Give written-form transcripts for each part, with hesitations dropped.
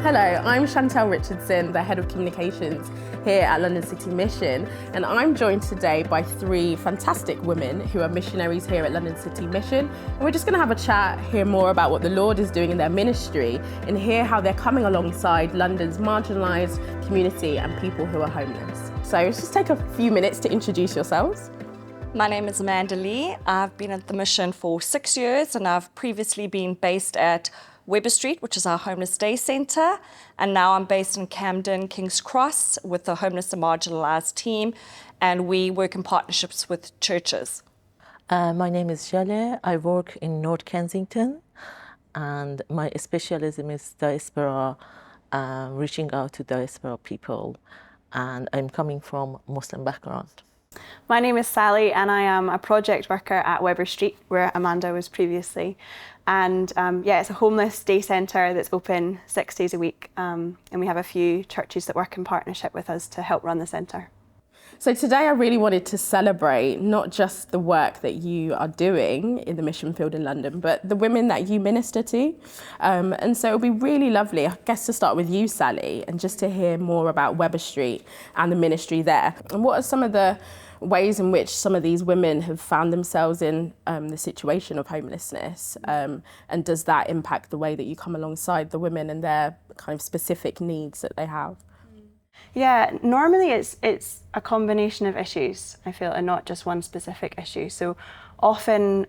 Hello, I'm Chantel Richardson, the Head of Communications here at London City Mission, and I'm joined today by three fantastic women who are missionaries here at London City Mission. And we're just going to have a chat, hear more about what the Lord is doing in their ministry, and hear how they're coming alongside London's marginalised community and people who are homeless. So let's just take a few minutes to introduce yourselves. My name is Amanda Lee. I've been at the mission for 6 years, and I've previously been based at Weber Street, which is our homeless day centre, and now I'm based in Camden, King's Cross, with the homeless and marginalised team, and we work in partnerships with churches. My name is Jale. I work in North Kensington, and my specialism is diaspora, reaching out to diaspora people, and I'm coming from Muslim background. My name is Sally, and I am a project worker at Weber Street, where Amanda was previously. And it's a homeless day centre that's open 6 days a week, and we have a few churches that work in partnership with us to help run the centre. So today I really wanted to celebrate not just the work that you are doing in the mission field in London, but the women that you minister to. And so it would be really lovely, I guess, to start with you, Sally, and just to hear more about Weber Street and the ministry there. And what are some of the ways in which some of these women have found themselves in the situation of homelessness? And does that impact the way that you come alongside the women and their kind of specific needs that they have? Yeah, normally it's a combination of issues, I feel, and not just one specific issue. So often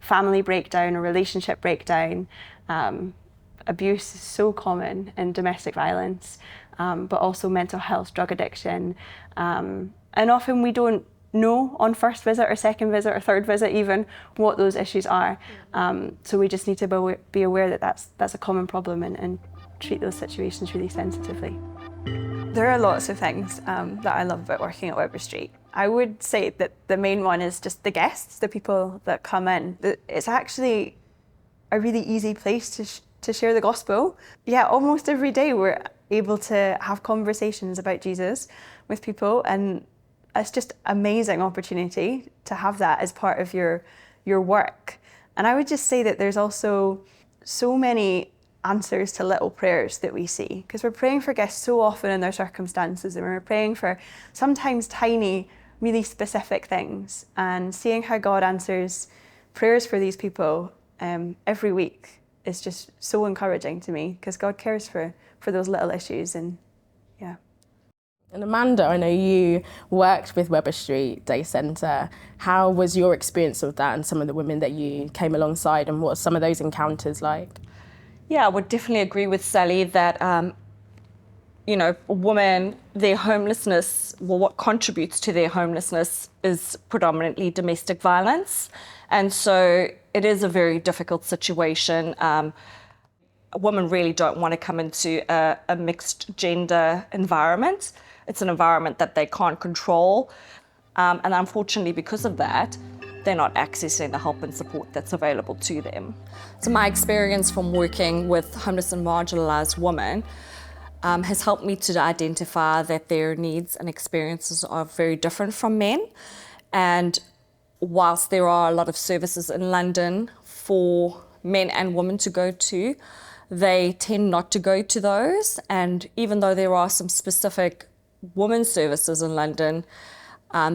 family breakdown or relationship breakdown, abuse is so common in domestic violence, but also mental health, drug addiction. And often we don't know on first visit or second visit or third visit even what those issues are. So we just need to be aware that that's a common problem and treat those situations really sensitively. There are lots of things that I love about working at Weber Street. I would say that the main one is just the guests, the people that come in. It's actually a really easy place to share the gospel. Yeah, almost every day we're able to have conversations about Jesus with people, and it's just an amazing opportunity to have that as part of your work. And I would just say that there's also so many answers to little prayers that we see, because we're praying for guests so often in their circumstances, and we're praying for sometimes tiny, really specific things, and seeing how God answers prayers for these people every week is just so encouraging to me, because God cares for those little issues. And yeah. And Amanda, I know you worked with Weber Street Day Centre. How was your experience of that and some of the women that you came alongside, and what are some of those encounters like? Yeah, I would definitely agree with Sally that, women, their homelessness, well, what contributes to their homelessness is predominantly domestic violence. And so it is a very difficult situation. Women really don't want to come into a mixed gender environment. It's an environment that they can't control. And unfortunately, because of that, they're not accessing the help and support that's available to them. So my experience from working with homeless and marginalised women has helped me to identify that their needs and experiences are very different from men. And whilst there are a lot of services in London for men and women to go to, they tend not to go to those. And even though there are some specific women's services in London,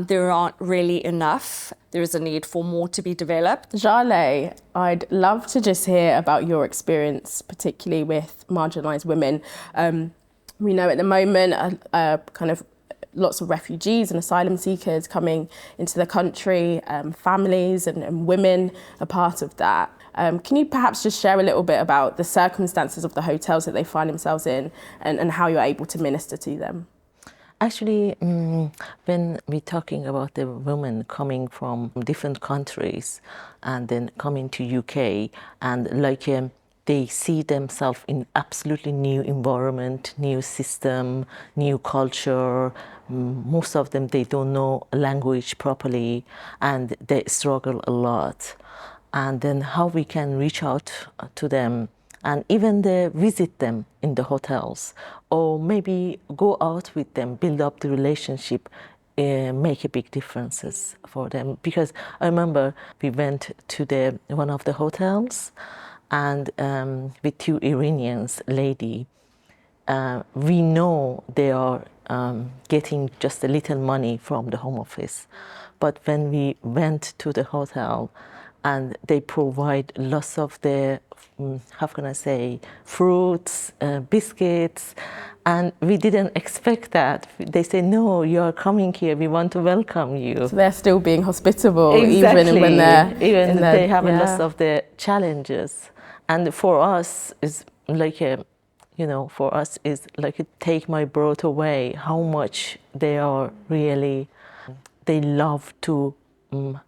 there aren't really enough. There is a need for more to be developed. Jale, I'd love to just hear about your experience, particularly with marginalised women. We know at the moment kind of lots of refugees and asylum seekers coming into the country, families and women are part of that. Can you perhaps just share a little bit about the circumstances of the hotels that they find themselves in and how you're able to minister to them? Actually, when we're talking about the women coming from different countries and then coming to UK, and they see themselves in absolutely new environment, new system, new culture. Most of them, they don't know language properly, and they struggle a lot. And then how we can reach out to them, and even visit them in the hotels, or maybe go out with them, build up the relationship, make a big differences for them. Because I remember we went to one of the hotels, and with two Iranians lady. We know they are getting just a little money from the Home Office. But when we went to the hotel and they provide lots of the, how can I say, fruits, biscuits, and we didn't expect that. They say, no, you are coming here, we want to welcome you. So they're still being hospitable, Exactly. even when they're they have a yeah. lot of the challenges. And for us, it's like a, for us is like a take my breath away, how much they are really, they love to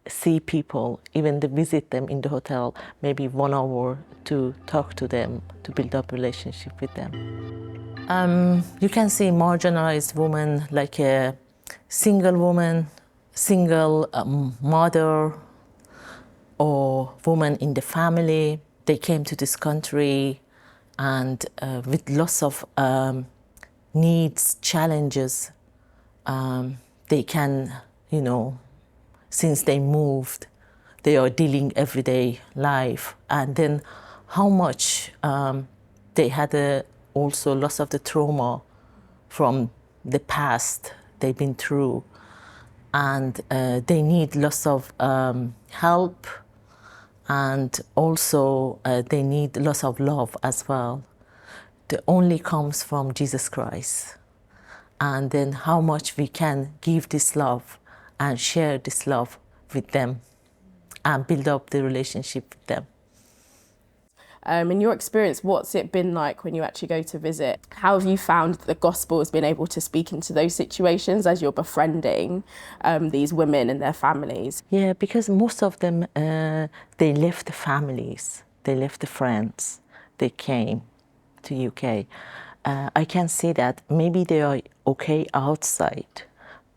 see people, even to visit them in the hotel, maybe 1 hour to talk to them, to build up relationship with them. You can see marginalized women like a single woman, single mother, or woman in the family. They came to this country and with lots of needs, challenges. They can, since they moved, they are dealing everyday life. And then how much they had also lots of the trauma from the past they've been through. And they need lots of help, and also they need lots of love as well. That only comes from Jesus Christ. And then how much we can give this love and share this love with them and build up the relationship with them. In your experience, what's it been like when you actually go to visit? How have you found that the gospel has been able to speak into those situations as you're befriending these women and their families? Yeah, because most of them, they left the families, they left the friends, they came to UK. I can see that maybe they are okay outside,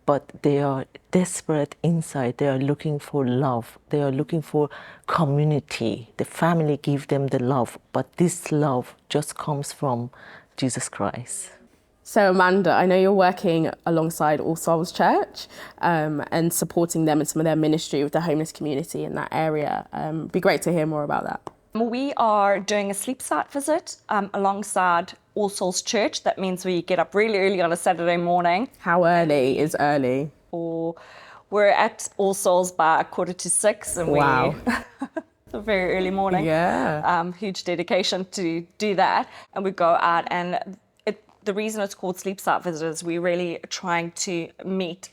but they are desperate inside. They are looking for love. They are looking for community. The family give them the love, but this love just comes from Jesus Christ. So Amanda, I know you're working alongside All Souls Church and supporting them and some of their ministry with the homeless community in that area. It'd be great to hear more about that. We are doing a sleep site visit alongside All Souls Church. That means we get up really early on a Saturday morning. How early is early? Or we're at All Souls by 5:45, and Wow. it's a very early morning. Yeah. Huge dedication to do that. And we go out, and the reason it's called sleep site visit is we're really trying to meet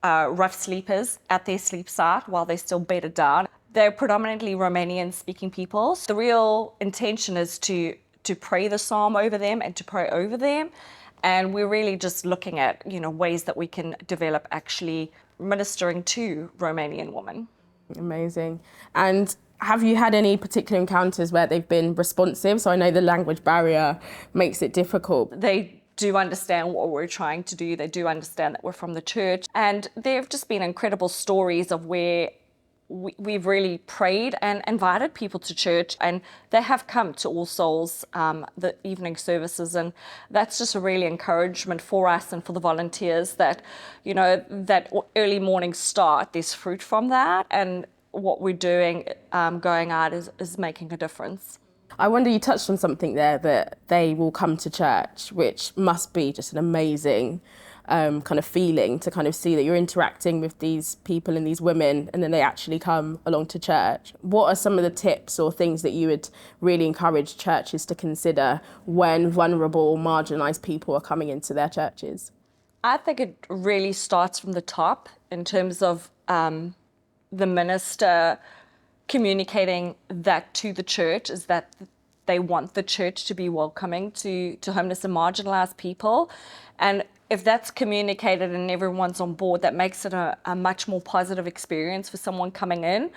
rough sleepers at their sleep site while they're still bedded down. They're predominantly Romanian-speaking people. The real intention is to pray the psalm over them and to pray over them. And we're really just looking at, ways that we can develop actually ministering to Romanian women. Amazing. And have you had any particular encounters where they've been responsive? So I know the language barrier makes it difficult. They do understand what we're trying to do. They do understand that we're from the church. And there have just been incredible stories of where we've really prayed and invited people to church, and they have come to All Souls, the evening services, and that's just a really encouragement for us and for the volunteers that, that early morning start, there's fruit from that, and what we're doing going out is making a difference. I wonder, you touched on something there, that they will come to church, which must be just an amazing kind of feeling to kind of see that you're interacting with these people and these women, and then they actually come along to church. What are some of the tips or things that you would really encourage churches to consider when vulnerable, marginalised people are coming into their churches? I think it really starts from the top in terms of the minister communicating that to the church, is that they want the church to be welcoming to homeless and marginalised people. And if that's communicated and everyone's on board, that makes it a much more positive experience for someone coming in,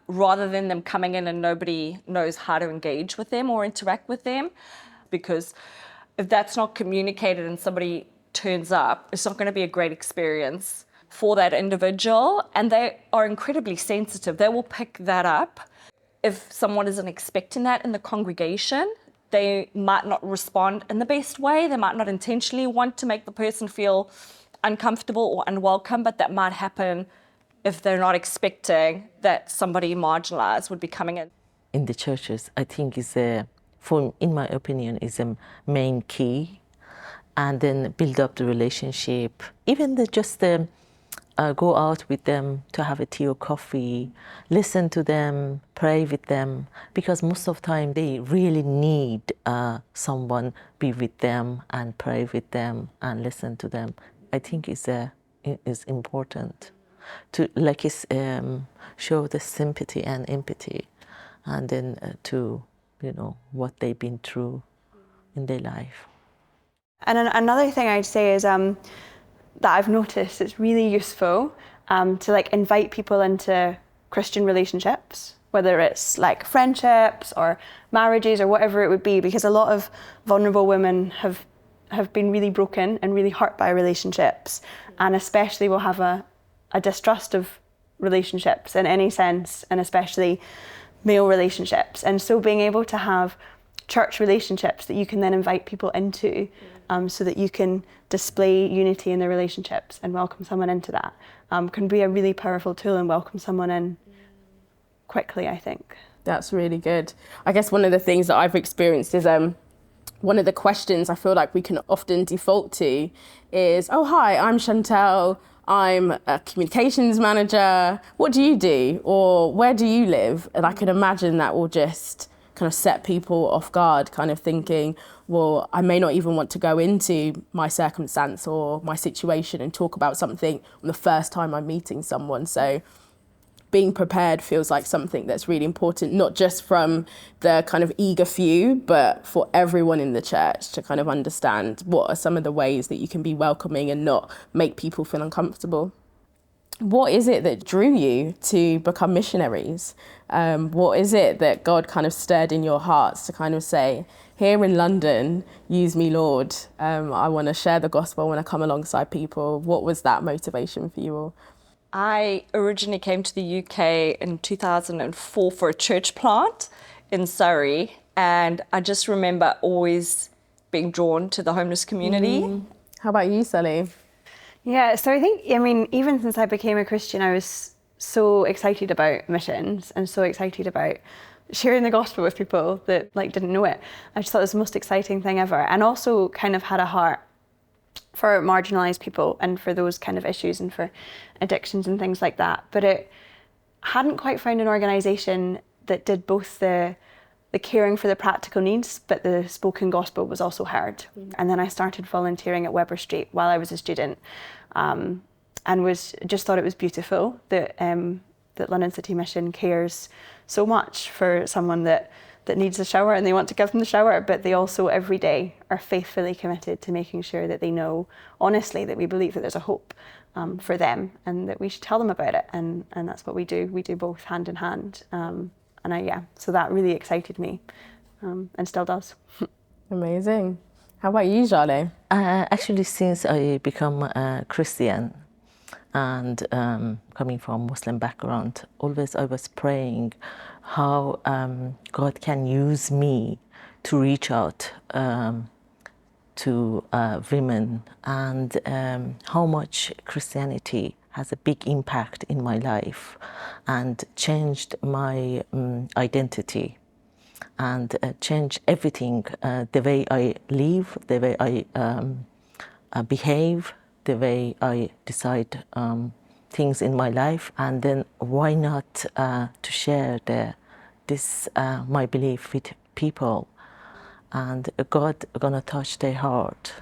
rather than them coming in and nobody knows how to engage with them or interact with them. Because if that's not communicated and somebody turns up, it's not going to be a great experience for that individual. And they are incredibly sensitive. They will pick that up. If someone isn't expecting that in the congregation, they might not respond in the best way. They might not intentionally want to make the person feel uncomfortable or unwelcome, but that might happen if they're not expecting that somebody marginalized would be coming in. in the churches, I think is in my opinion, is a main key. And then build up the relationship, even just go out with them to have a tea or coffee, listen to them, pray with them, because most of the time they really need someone be with them and pray with them and listen to them. I think is important to show the sympathy and empathy, and then to what they've been through in their life. And another thing I'd say is that I've noticed it's really useful to like invite people into Christian relationships, whether it's like friendships or marriages or whatever it would be, because a lot of vulnerable women have been really broken and really hurt by relationships, and especially will have a distrust of relationships in any sense, and especially male relationships. And so being able to have church relationships that you can then invite people into, so that you can display unity in the relationships and welcome someone into that, can be a really powerful tool and welcome someone in quickly, I think. That's really good. I guess one of the things that I've experienced is one of the questions I feel like we can often default to is, oh, hi, I'm Chantel. I'm a communications manager. What do you do? Or where do you live? And I can imagine that will just kind of set people off guard, kind of thinking, well, I may not even want to go into my circumstance or my situation and talk about something on the first time I'm meeting someone. So being prepared feels like something that's really important, not just from the kind of eager few, but for everyone in the church to kind of understand what are some of the ways that you can be welcoming and not make people feel uncomfortable. What is it that drew you to become missionaries? What is it that God kind of stirred in your hearts to kind of say, here in London, use me, Lord. I want to share the gospel, I want to come alongside people. What was that motivation for you all? I originally came to the UK in 2004 for a church plant in Surrey, and I just remember always being drawn to the homeless community. How about you, Sally? Yeah, so I think, even since I became a Christian, I was so excited about missions and so excited about sharing the gospel with people that didn't know it. I just thought it was the most exciting thing ever, and also kind of had a heart for marginalised people and for those kind of issues and for addictions and things like that. But it hadn't quite found an organisation that did both the caring for the practical needs, but the spoken gospel was also heard. And then I started volunteering at Weber Street while I was a student, and just thought it was beautiful that London City Mission cares so much for someone that needs a shower and they want to give them the shower, but they also every day are faithfully committed to making sure that they know honestly that we believe that there's a hope for them and that we should tell them about it. And that's what we do. We do both hand in hand. So that really excited me, and still does. Amazing. How about you, Jale? Actually, since I become a Christian and coming from Muslim background, always I was praying how God can use me to reach out to women, and how much Christianity has a big impact in my life and changed my identity and changed everything, the way I live, the way I behave, the way I decide things in my life. And then why not to share my belief with people, and God gonna touch their heart.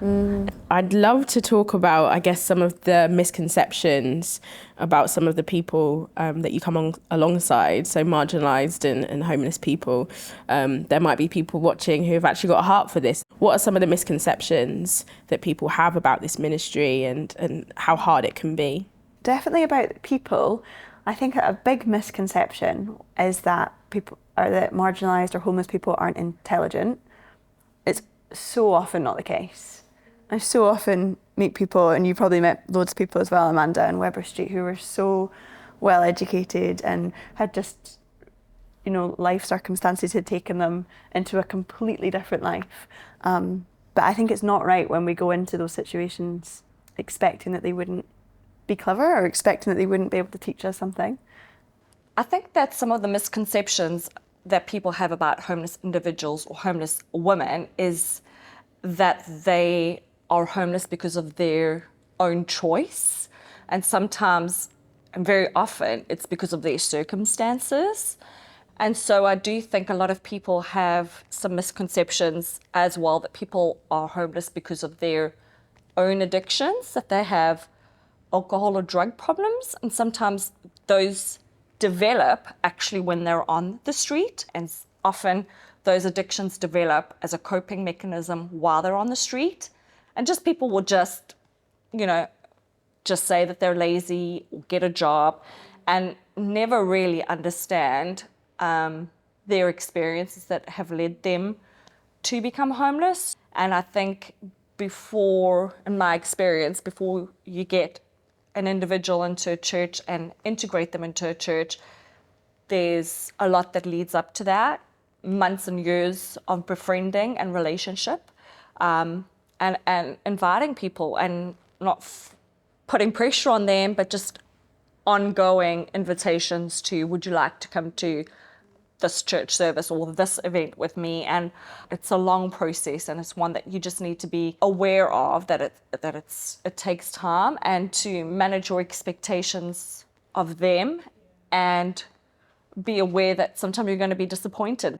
I'd love to talk about, I guess, some of the misconceptions about some of the people that you come alongside, so marginalised and homeless people. There might be people watching who have actually got a heart for this. What are some of the misconceptions that people have about this ministry and how hard it can be? Definitely about people. I think a big misconception is that marginalised or homeless people aren't intelligent. It's so often not the case. I so often meet people, and you probably met loads of people as well, Amanda, and Weber Street, who were so well educated and had just, life circumstances had taken them into a completely different life. But I think it's not right when we go into those situations expecting that they wouldn't be clever or expecting that they wouldn't be able to teach us something. I think that some of the misconceptions that people have about homeless individuals or homeless women is that they are homeless because of their own choice. And sometimes, and very often, it's because of their circumstances. And so I do think a lot of people have some misconceptions as well, that people are homeless because of their own addictions, that they have alcohol or drug problems. And sometimes those develop actually when they're on the street. And often those addictions develop as a coping mechanism while they're on the street. And just people will just, just say that they're lazy or get a job and never really understand their experiences that have led them to become homeless. And I think in my experience, before you get an individual into a church and integrate them into a church, there's a lot that leads up to that, months and years of befriending and relationship, and inviting people and not putting pressure on them, but just ongoing invitations to, would you like to come to this church service or this event with me? And it's a long process, and it's one that you just need to be aware of, that it takes time, and to manage your expectations of them and be aware that sometimes you're going to be disappointed.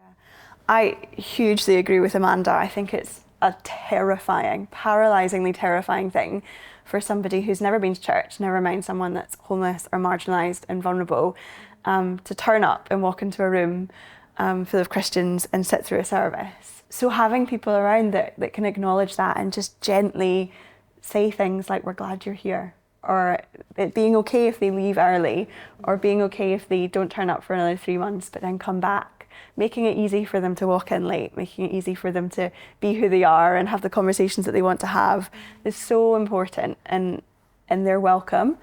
I hugely agree with Amanda. I think it's a terrifying, paralysingly terrifying thing for somebody who's never been to church, never mind someone that's homeless or marginalised and vulnerable, to turn up and walk into a room full of Christians and sit through a service. So having people around that can acknowledge that and just gently say things like, we're glad you're here, or it being okay if they leave early, or being okay if they don't turn up for another 3 months but then come back, making it easy for them to walk in late, making it easy for them to be who they are and have the conversations that they want to have is so important, and they're welcome.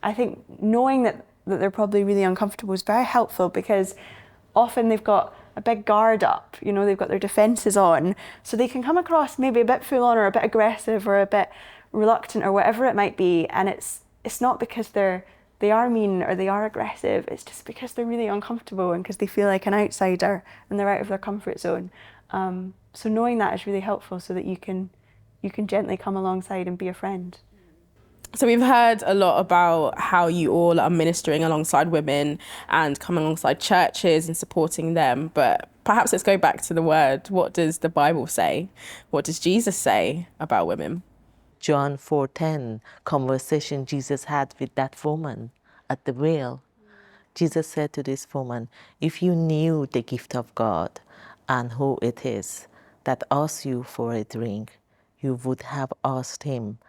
I think knowing that they're probably really uncomfortable is very helpful, because often they've got a big guard up, they've got their defences on, so they can come across maybe a bit full on or a bit aggressive or a bit reluctant or whatever it might be, and it's not because they are mean or they are aggressive, it's just because they're really uncomfortable and because they feel like an outsider and they're out of their comfort zone. So knowing that is really helpful, so that you can gently come alongside and be a friend. So we've heard a lot about how you all are ministering alongside women and coming alongside churches and supporting them, but perhaps let's go back to the word. What does the Bible say? What does Jesus say about women? John 4:10, conversation Jesus had with that woman at the well. Jesus said to this woman, if you knew the gift of God and who it is that asks you for a drink, you would have asked him,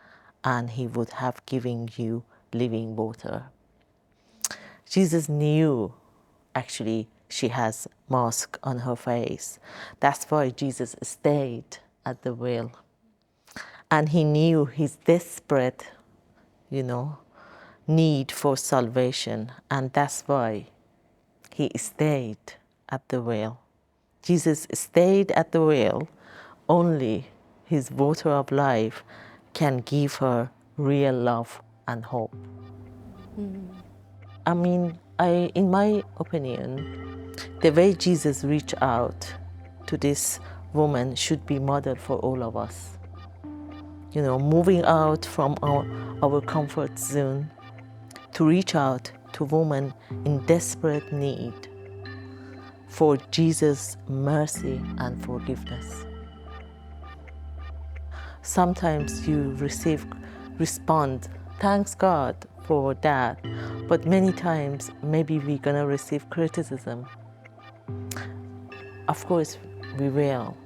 and he would have given you living water. Jesus knew, actually, she has mask on her face. That's why Jesus stayed at the well. And he knew his desperate, need for salvation. And that's why he stayed at the well. Jesus stayed at the well. Only his water of life can give her real love and hope. I mean, in my opinion, the way Jesus reached out to this woman should be modeled for all of us. Moving out from our comfort zone to reach out to women in desperate need for Jesus' mercy and forgiveness. Sometimes you respond, thanks God for that, but many times maybe we're gonna receive criticism. Of course we will,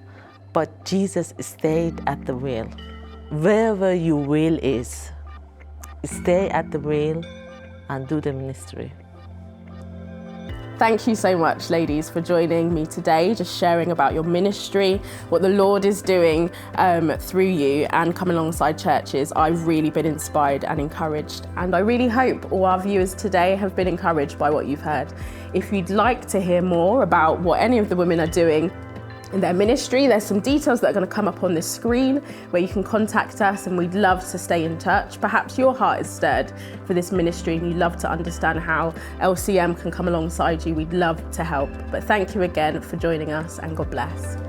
but Jesus stayed at the well. Wherever your will is, stay at the well and do the ministry. Thank you so much, ladies, for joining me today, just sharing about your ministry, what the Lord is doing through you, and coming alongside churches. I've really been inspired and encouraged, and I really hope all our viewers today have been encouraged by what you've heard. If you'd like to hear more about what any of the women are doing, in their ministry. There's some details that are going to come up on this screen where you can contact us, and we'd love to stay in touch. Perhaps your heart is stirred for this ministry and you love to understand how LCM can come alongside you. We'd love to help. But thank you again for joining us, and God bless.